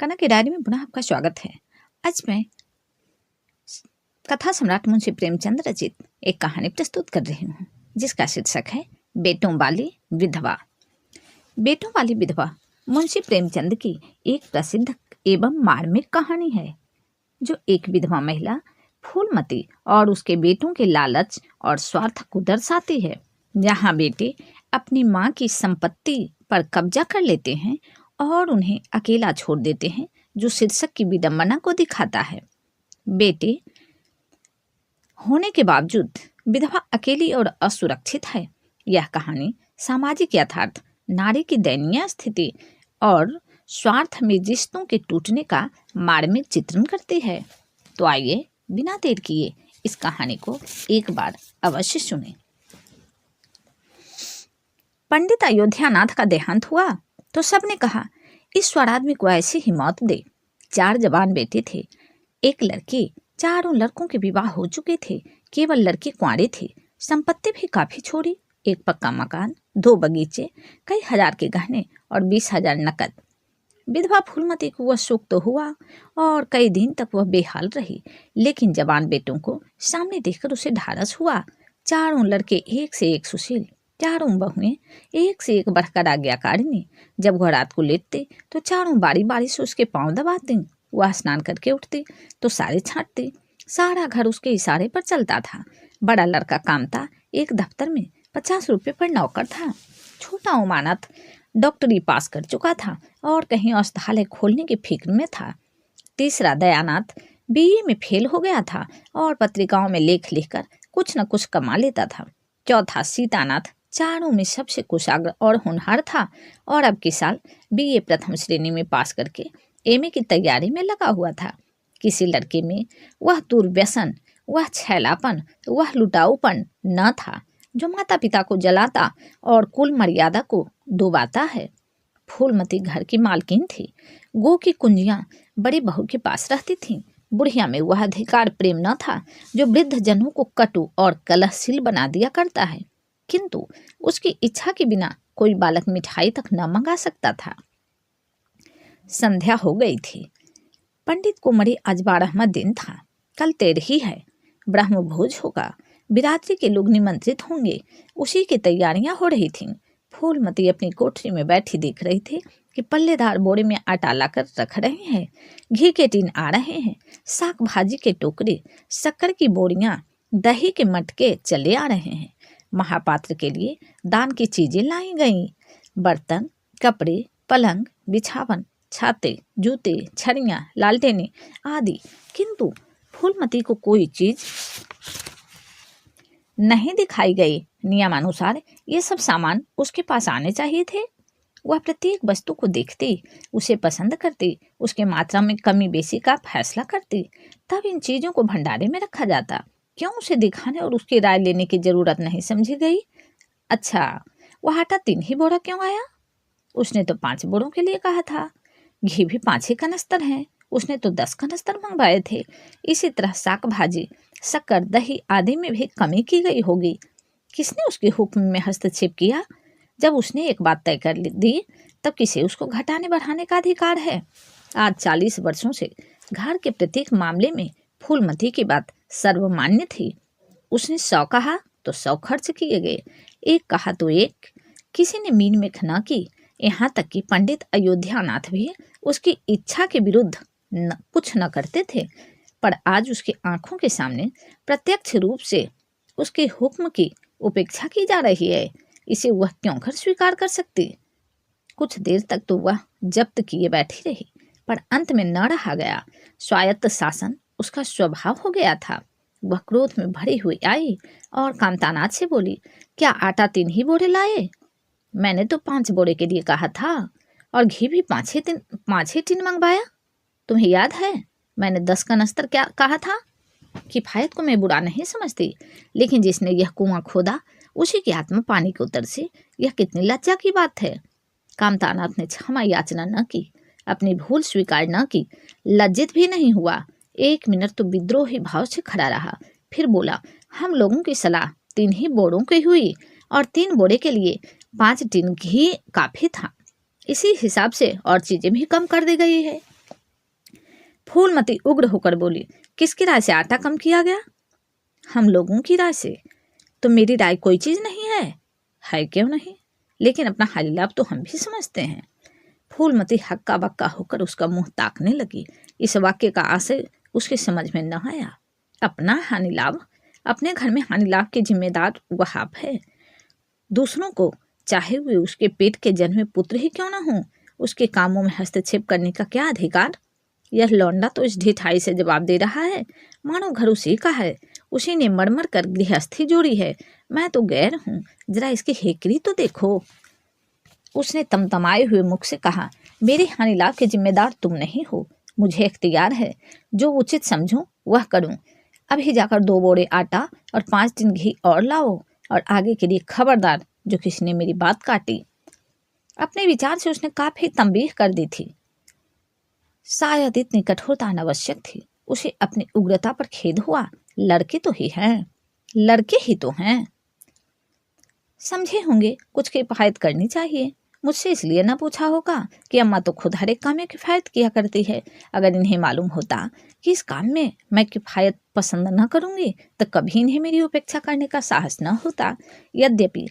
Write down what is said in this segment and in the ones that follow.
कनक की डायरी में पुनः आपका स्वागत है। आज मैं कथा सम्राट मुंशी प्रेमचंद रचित एक कहानी प्रस्तुत कर रही हूँ जिसका शीर्षक है बेटों वाली विधवा। बेटों वाली विधवा मुंशी प्रेमचंद की एक प्रसिद्ध एवं मार्मिक कहानी है, जो एक विधवा महिला फूलमती और उसके बेटों के लालच और स्वार्थ को दर्शाती है। जहाँ बेटे अपनी माँ की संपत्ति पर कब्जा कर लेते हैं और उन्हें अकेला छोड़ देते हैं, जो शीर्षक की विडंबना को दिखाता है। बेटे होने के बावजूद विधवा अकेली और असुरक्षित है। यह कहानी सामाजिक यथार्थ, नारी की दयनीय स्थिति और स्वार्थ में रिश्तों के टूटने का मार्मिक चित्रण करती है। तो आइए बिना देर किए इस कहानी को एक बार अवश्य सुनें। पंडित अयोध्यानाथ का देहांत हुआ तो सबने कहा, ईश्वर आदमी को ऐसी ही मौत दे। 4 जवान बेटे थे, एक लड़की। चारों लड़कों के विवाह हो चुके थे, केवल लड़के कुंवारे थे। संपत्ति भी काफी छोड़ी, एक पक्का मकान, 2 बगीचे, कई हजार के गहने और 20,000 नकद। विधवा फूलमती को वह शोक तो हुआ और कई दिन तक वह बेहाल रही, लेकिन जवान बेटों को सामने देखकर उसे ढाढ़स हुआ। चारों लड़के एक से एक सुशील, चारों बहुएं एक से एक बढ़कर आज्ञाकारिणी। जब वह रात को लेटते तो चारों बारी बारी से उसके पांव दबाते। वह स्नान करके उठती तो सारे छांटते। सारा घर उसके इशारे पर चलता था। बड़ा लड़का कामता एक दफ्तर में 50 रुपये पर नौकर था। छोटा उमानत डॉक्टरी पास कर चुका था और कहीं औषधालय खोलने की फिक्र में था। तीसरा दयानाथ बीए में फेल हो गया था और पत्रिकाओं में लेख लिखकर कुछ न कुछ कमा लेता था। चौथा सीतानाथ चारों में सबसे कुशाग्र और होनहार था और अब के साल बीए प्रथम श्रेणी में पास करके एमए की तैयारी में लगा हुआ था। किसी लड़के में वह दुर्व्यसन, वह छैलापन, वह लुटाऊपन न था जो माता पिता को जलाता और कुल मर्यादा को डुबाता है। फूलमती घर की मालकिन थी। गो की कुंजियां बड़ी बहू के पास रहती थीं। बुढ़िया में वह अधिकार प्रेम न था जो वृद्ध जनों को कटु और कलहशील बना दिया करता है, किंतु उसकी इच्छा के बिना कोई बालक मिठाई तक न मंगा सकता था। संध्या हो गई थी। पंडित को मरे आज 12वां दिन था। कल 13 है। ब्रह्म भोज होगा, बिरादरी के लोग निमंत्रित होंगे, उसी की तैयारियां हो रही थीं। फूलमती अपनी कोठरी में बैठी देख रही थी कि पल्लेदार बोरे में आटा लाकर रख रहे हैं, घी के टीन आ रहे हैं, साग भाजी के टोकरे, शक्कर की बोरियां, दही के मटके चले आ रहे हैं। महापात्र के लिए दान की चीजें लाई गईं, बर्तन, कपड़े, पलंग, बिछावन, छाते, जूते, छड़ियां, लालटेने आदि। किंतु फूलमती को कोई चीज नहीं दिखाई गई। नियमानुसार ये सब सामान उसके पास आने चाहिए थे। वह प्रत्येक वस्तु को देखती, उसे पसंद करती, उसके मात्रा में कमी बेसी का फैसला करती, तब इन चीजों को भंडारे में रखा जाता। क्यों उसे दिखाने और उसकी राय लेने की जरूरत नहीं समझी गई। अच्छा, वह आटा 3 ही बोरा क्यों आया? उसने तो 5 बोरों के लिए कहा था। घी भी 5 ही कनस्तर हैं, उसने तो 10 कनस्तर मंगवाए थे। इसी तरह साग भाजी, शक्कर, दही आदि में भी कमी की गई होगी। किसने उसके हुक्म में हस्तक्षेप किया? जब उसने एक बात तय कर दी तब किसे उसको घटाने बढ़ाने का अधिकार है? आज 40 वर्षों से घर के प्रत्येक मामले में फूलमती की बात सर्वमान्य थी। उसने 100 कहा तो 100 खर्च किए गए, 1 कहा तो 1। किसी ने मीन में न की। यहाँ तक कि पंडित अयोध्यानाथ भी उसकी इच्छा के विरुद्ध कुछ न करते थे, पर आज उसकी आंखों के सामने प्रत्यक्ष रूप से उसके हुक्म की उपेक्षा की जा रही है। इसे वह क्यों कर स्वीकार कर सकती? कुछ देर तक तो वह जब्त किए बैठी रही, पर अंत में न रहा गया। स्वायत्त शासन उसका स्वभाव हो गया था। वह क्रोध में भरी हुई आई और कामतानाथ से बोली, क्या आटा 3 ही बोरे लाए? मैंने तो 5 बोरे के लिए कहा था और घी भी 5 ही टीन मंगवाया। तुम्हें याद है मैंने 10 कनस्तर क्या कहा था? किफायत को मैं बुरा नहीं समझती, लेकिन जिसने यह कुआं खोदा उसी की आत्मा पानी को तरसे, यह कितनी लज्जा की बात है। कामतानाथ ने क्षमा याचना न की, अपनी भूल स्वीकार न की, लज्जित भी नहीं हुआ। 1 मिनट तो विद्रोही भाव से खड़ा रहा, फिर बोला, हम लोगों की सलाह 3 ही बोरों की हुई और 3 बोरे के लिए 5 टीन घी काफी था। इसी हिसाब से और चीजें भी कम कर दी गई है। फूलमती उग्र होकर बोली, किसकी राय से आटा कम किया गया? हम लोगों की राय से। तो मेरी राय कोई चीज नहीं है क्यों नहीं? लेकिन अपना हानि लाभ तो हम भी समझते हैं। फूलमती हक्का बक्का होकर उसका मुंह ताकने लगी। इस वाक्य का आशय उसके समझ में न आया। अपना हानि लाभ, अपने घर में हानि लाभ के जिम्मेदार वह आप है। दूसरों को, चाहे वे उसके पेट के जन्मे पुत्र ही क्यों ना हो, उसके कामों में हस्तक्षेप करने का क्या अधिकार? यह लौंडा तो इस ढिठाई से जवाब दे रहा है मानो घर उसी का है, उसी ने मरमर कर गृहस्थी जोड़ी है। मैं तो गैर हूँ, जरा इसकी हेकड़ी तो देखो। उसने तमतमाए हुए मुख से कहा, मेरे हानि लाभ के जिम्मेदार तुम नहीं हो। मुझे इख्तियार है, जो उचित समझूं वह करूं। अभी जाकर 2 बोरे आटा और 5 टिन घी और लाओ, और आगे के लिए खबरदार जो किसी ने मेरी बात काटी। अपने विचार से उसने काफी तंबीह कर दी थी। शायद इतनी कठोरता अनावश्यक थी। उसे अपनी उग्रता पर खेद हुआ। लड़के तो ही हैं, लड़के ही तो हैं। समझे होंगे कुछ किफायत करनी चाहिए। मुझसे इसलिए ना पूछा होगा कि अम्मा तो खुद हर एक काम में किफायत किया करती है। अगर इन्हें मालूम होता कि इस काम में मैं किफायत पसंद न करूंगी तो कभी इन्हें मेरी उपेक्षा करने का साहस न होता। यद्यपि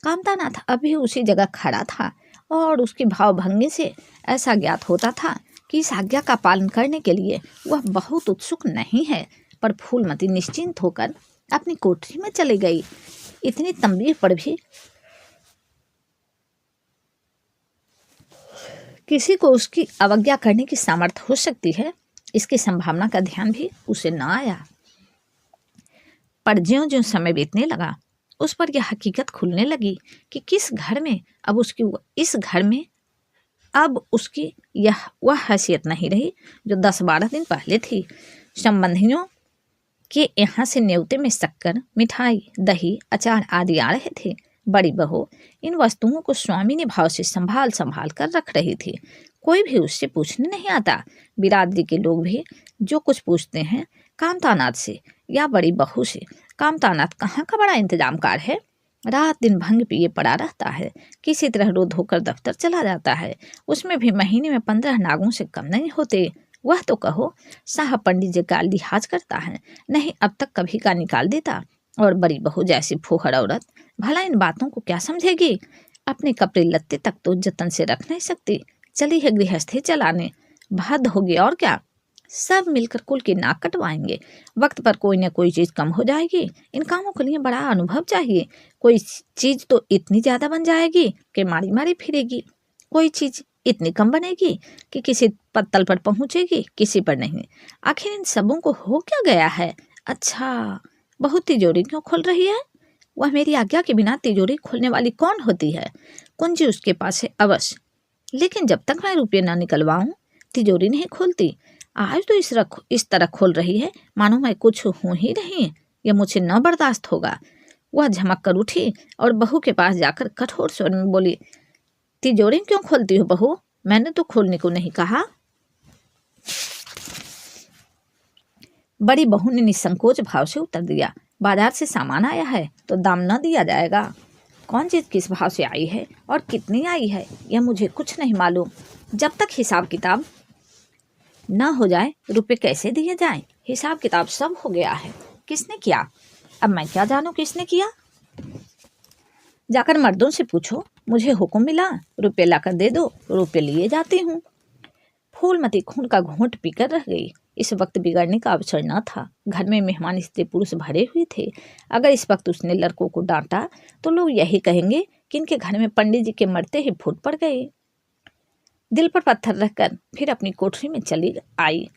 कामतानाथ अभी उसी जगह खड़ा था और उसकी भावभंगी से ऐसा ज्ञात होता था कि इस आज्ञा का पालन करने के लिए वह बहुत उत्सुक नहीं है। पर फूलमती निश्चिंत होकर अपनी कोठरी में चली गई। इतनी तंबीह पर भी किसी को उसकी अवज्ञा करने की सामर्थ्य हो सकती है, इसकी संभावना का ध्यान भी उसे न आया। पर ज्यों-ज्यों समय बीतने लगा, उस पर यह हकीकत खुलने लगी कि किस घर में अब उसकी इस घर में अब उसकी वह हैसियत नहीं रही जो 10-12 दिन पहले थी। संबंधियों के यहाँ से न्योते में शक्कर, मिठाई, दही, अचार आदि आ रहे थे। बड़ी बहू इन वस्तुओं को स्वामी ने भाव से संभाल संभाल कर रख रही थी। कोई भी उससे पूछने नहीं आता। बिरादरी के लोग भी जो कुछ पूछते हैं कामतानाथ से या बड़ी बहू से। कामतानाथ कहाँ का बड़ा इंतजामकार है। रात दिन भंग पिए पड़ा रहता है, किसी तरह रो धोकर दफ्तर चला जाता है। उसमें भी महीने में 15 नागों से कम नहीं होते। वह तो कहो साहब पंडित जी का लिहाज करता है, नहीं अब तक कभी का निकाल देता। और बड़ी बहू जैसी फूहड़ औरत भला इन बातों को क्या समझेगी। अपने कपड़े लत्ते तक तो जतन से रख नहीं सकती, चली है गृहस्थी चलाने। भद होगी और क्या। सब मिलकर कुल की नाक कटवाएंगे। वक्त पर कोई न कोई चीज कम हो जाएगी। इन कामों के लिए बड़ा अनुभव चाहिए। कोई चीज तो इतनी ज्यादा बन जाएगी कि मारी मारी फिरेगी। कोई चीज इतनी कम बनेगी कि किसी पत्तल पर पहुंचेगी, किसी पर नहीं। आखिर इन सबों को हो क्या गया है। अच्छा, बहुत तिजोरी क्यों खोल रही है। वह मेरी आज्ञा के बिना तिजोरी खोलने वाली कौन होती है। कुंजी उसके पास है अवश्य, लेकिन जब तक मैं रुपये न निकलवाऊं तिजोरी नहीं खोलती। आज तो इस तरह खोल रही है मानो मैं कुछ हूं ही नहीं। यह मुझे न बर्दाश्त होगा। वह झमक कर उठी और बहू के पास जाकर कठोर स्वर में बोली, तिजोरी क्यों खोलती हो बहू, मैंने तो खोलने को नहीं कहा। बड़ी बहू ने निसंकोच भाव से उत्तर दिया, बाजार से सामान आया है तो दाम न दिया जाएगा। कौन चीज किस भाव से आई है और कितनी आई है यह मुझे कुछ नहीं मालूम। जब तक हिसाब किताब न हो जाए रुपए कैसे दिए जाएं। हिसाब किताब सब हो गया है। किसने किया? अब मैं क्या जानूं किसने किया। जाकर मर्दों से पूछो। मुझे हुक्म मिला रुपये लाकर दे दो, रुपये लिए जाती हूँ। फूलमती खून का घूंट पीकर रह गई। इस वक्त बिगड़ने का अवसर न था। घर में मेहमान स्त्री पुरुष भरे हुए थे। अगर इस वक्त उसने लड़कों को डांटा तो लोग यही कहेंगे कि इनके घर में पंडित जी के मरते ही फूट पड़ गए। दिल पर पत्थर रखकर फिर अपनी कोठरी में चली आई।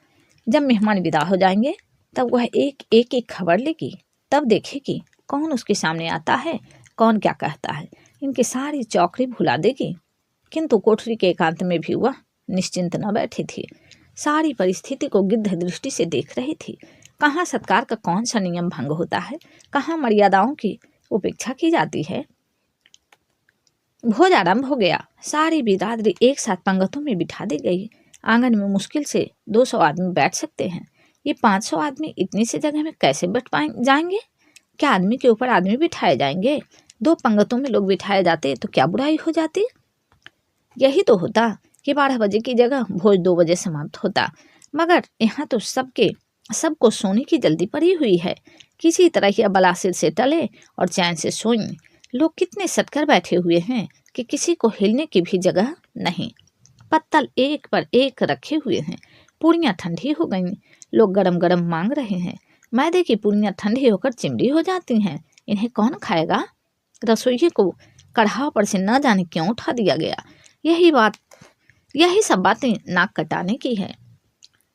जब मेहमान विदा हो जाएंगे तब वह एक एक खबर लेगी। तब देखेगी कौन उसके सामने आता है, कौन क्या कहता है। इनकी सारी चौकड़ी भुला देगी। किंतु कोठरी के एकांत में भी वह निश्चिंत न बैठी थी। सारी परिस्थिति को गिद्ध दृष्टि से देख रही थी। कहाँ सत्कार का कौन सा नियम भंग होता है, कहाँ मर्यादाओं की उपेक्षा की जाती है। भोज आरंभ हो गया। सारी बिरादरी एक साथ पंगतों में बिठा दी गई। आंगन में मुश्किल से 200 आदमी बैठ सकते हैं। ये 500 आदमी इतनी सी जगह में कैसे बैठ जाएंगे। क्या आदमी के ऊपर आदमी बिठाए जाएंगे। 2 पंगतों में लोग बिठाए जाते तो क्या बुराई हो जाती। यही तो होता कि 12 बजे की जगह भोज 2 बजे समाप्त होता। मगर यहाँ तो सबको सोने की जल्दी पड़ी हुई है। किसी तरह यह बला सिर से टले और चैन से सोएं। लोग कितने सटकर बैठे हुए हैं कि किसी को हिलने की भी जगह नहीं। पत्तल एक पर एक रखे हुए हैं। पूरियां ठंडी हो गईं। लोग गरम गरम मांग रहे हैं। मैदे की पूरियां ठंडी होकर चिमड़ी हो जाती हैं। इन्हें कौन खाएगा? रसोइये को कढ़ाव पर से न जाने क्यों उठा दिया गया। यही सब बातें नाक कटाने की है।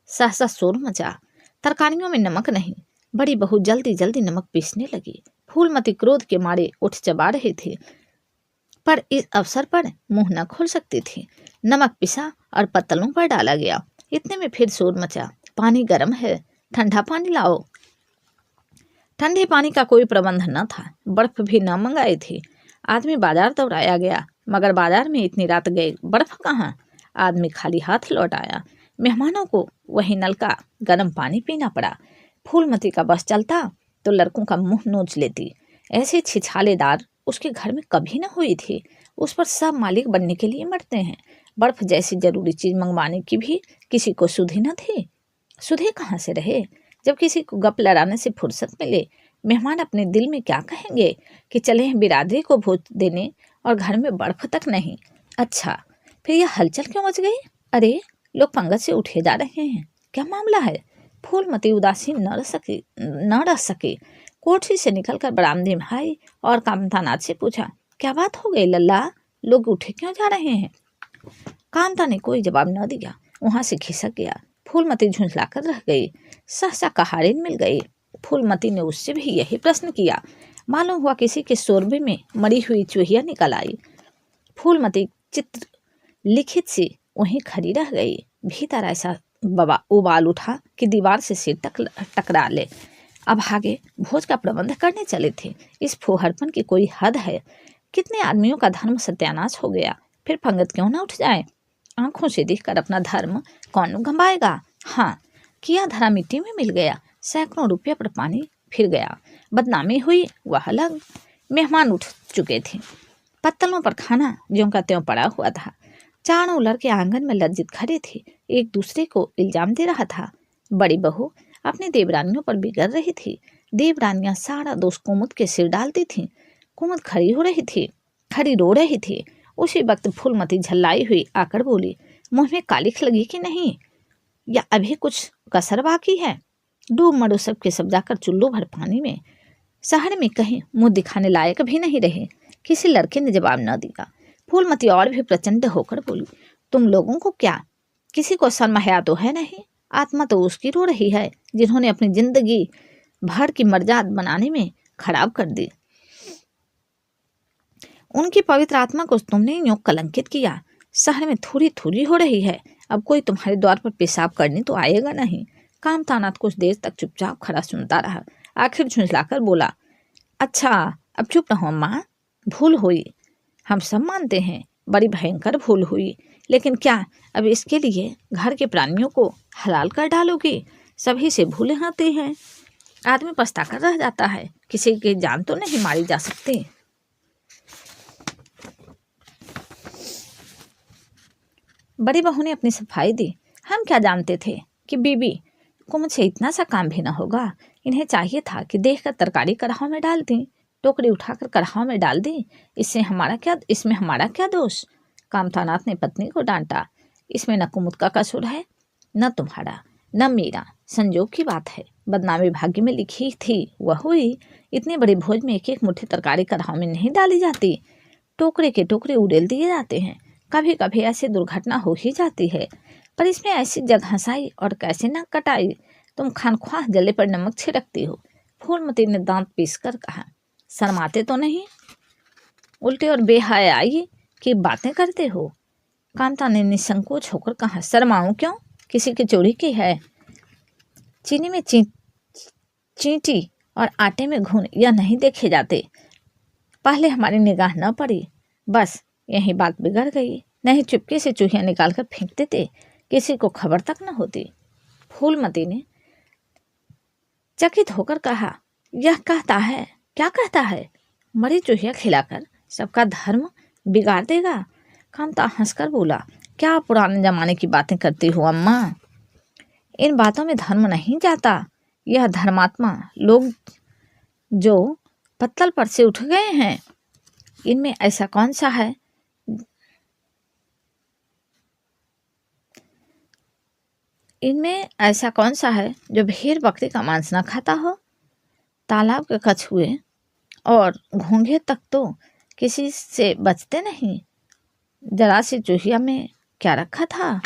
सहसा शोर मचा। तरकारियों में नमक नहीं। बड़ी बहू जल्दी जल्दी नमक पीसने लगी। फूलमती क्रोध के मारे उठ चबा रहे थे, पर इस अवसर पर मुंह न खोल सकती थी। नमक पिसा और पत्तलों पर डाला गया। इतने में फिर शोर मचा। पानी गर्म है, ठंडा पानी लाओ। ठंडे पानी का कोई प्रबंध न था। बर्फ भी न मंगाई थी। आदमी बाजार दौड़ाया गया, मगर बाजार में इतनी रात गए बर्फ कहाँ। आदमी खाली हाथ लौट आया। मेहमानों को वही नल का गर्म पानी पीना पड़ा। फूलमती का बस चलता तो लड़कों का मुंह नोच लेती। ऐसे छिछालेदार उसके घर में कभी न हुई थी। उस पर सब मालिक बनने के लिए मरते हैं। बर्फ जैसी जरूरी चीज मंगवाने की भी किसी को सुधि न थी। सुधे कहाँ से रहे? जब किसी को गप लड़ाने से फुर्सत मिले, मेहमान अपने दिल में क्या कहेंगे कि चले हैं बिरादरी को भोज देने और घर में बर्फ तक नहीं। अच्छा, फिर यह हलचल क्यों मच गई? अरे, लोग पंगत से उठे जा रहे हैं। क्या मामला है? फूलमती उदासीन न रह सके। कोठी से निकलकर बरामदे में आई और कामतानाथ से पूछा, क्या बात हो गई लल्ला? लोग उठे क्यों जा रहे हैं? कांता ने कोई जवाब न दिया। वहां से खिसक गया। फूलमती झुंझलाकर रह गई। सहसा कहारिन मिल गई। फूलमती ने उससे भी यही प्रश्न किया। मालूम हुआ किसी के शोरबे में मरी हुई चूहिया निकल आई। फूलमती चित्र लिखित सी वहीं खड़ी रह गई। भीतर ऐसा उबाल उठा कि दीवार से सिर टकरा ले। अब आगे भोज का प्रबंध करने चले थे। इस फुहरपन की कोई हद है? कितने आदमियों का धर्म सत्यानाश हो गया। फिर पंगत क्यों ना उठ जाए? आंखों से देखकर अपना धर्म कौन गंवाएगा? हाँ, किया धरा मिट्टी में मिल गया। सैकड़ों रुपये पर पानी फिर गया। बदनामी हुई वह अलग। मेहमान उठ चुके थे। पत्तलों पर खाना ज्यों का त्यों पड़ा हुआ था। चारों लड़के आंगन में लज्जित खड़े थे। एक दूसरे को इल्जाम दे रहा था। बड़ी बहू अपनी देवरानियों पर बिगड़ रही थी। देवरानियां सारा दोष कुमुद के सिर डालती थीं। कुमुद खड़ी रो रही थी। उसी वक्त फूलमती झल्लाई हुई आकर बोली, मुंह में कालिख लगी कि नहीं, या अभी कुछ कसर बाकी है? डूब मरो सब के सब जाकर चुल्लू भर पानी में। शहर में कहीं मुंह दिखाने लायक भी नहीं रहे। किसी लड़के ने जवाब न दिया। फूलमती और भी प्रचंड होकर बोली, तुम लोगों को क्या, किसी को शर्म हया तो है नहीं? आत्मा तो उसकी रो रही है जिन्होंने अपनी जिंदगी भर की मर्याद बनाने में खराब कर दी। उनकी पवित्र आत्मा को तुमने यूं कलंकित किया। शहर में थोड़ी थोड़ी हो रही है। अब कोई तुम्हारे द्वार पर पेशाब करने तो आएगा नहीं। कामतानाथ कुछ देर तक चुपचाप खड़ा सुनता रहा। आखिर झुंझलाकर बोला, अच्छा अब चुप रहो अम्मा। भूल हुई, हम सब मानते हैं, बड़ी भयंकर भूल हुई। लेकिन क्या अब इसके लिए घर के प्राणियों को हलाल कर डालोगी? सभी से भूलें आती हैं। आदमी पछता कर रह जाता है। किसी की जान तो नहीं मारी जा सकती। बड़ी बहू ने अपनी सफाई दी। हम क्या जानते थे कि बीबी को मुझसे इतना सा काम भी ना होगा। इन्हें चाहिए था कि देखकर तरकारी कढ़ाव में डाल दी, टोकरी उठाकर कढ़ाव में डाल दी। इसमें हमारा क्या दोष? कामतानाथ ने पत्नी को डांटा। इसमें न कुमुद का कसूर है, न तुम्हारा, न मेरा। संजोग की बात है। बदनामी भाग्य में लिखी थी वह हुई। इतने बड़े भोज में एक एक मुट्ठी तरकारी कढ़ाव में नहीं डाली जाती। टोकरे के टोकरे उड़ेल दिए जाते हैं। कभी कभी ऐसी दुर्घटना हो ही जाती है, पर इसमें ऐसी जग हंसाई और कैसे न कटाई। तुम खानख्वाह जले पर नमक छिड़कती हो। फूलमती ने दांत पीसकर कहा, शर्माते तो नहीं? उल्टे और बेहयाई की बातें करते हो। कांता ने निसंकोच होकर कहा, शर्माऊं क्यों? किसी की चोरी की है? चीनी में चींटी और आटे में घुन यह नहीं देखे जाते। पहले हमारी निगाह न पड़ी, बस यही बात बिगड़ गई। नहीं चुपके से चूहियां निकालकर फेंक देते, किसी को खबर तक न होती। फूलमती ने चकित होकर कहा, यह कहता है, क्या कहता है? मरी चूहिया खिलाकर सबका धर्म बिगाड़ देगा। कांता हंसकर बोला, क्या पुराने जमाने की बातें करती हो अम्मा? इन बातों में धर्म नहीं जाता। यह धर्मात्मा लोग जो पत्तल पर से उठ गए हैं, इनमें ऐसा कौन सा है जो भेड़ बकरी का मांस न खाता हो। तालाब के कछुए और घोंघे तक तो किसी से बचते नहीं। जरा सी चूहिया में क्या रखा था।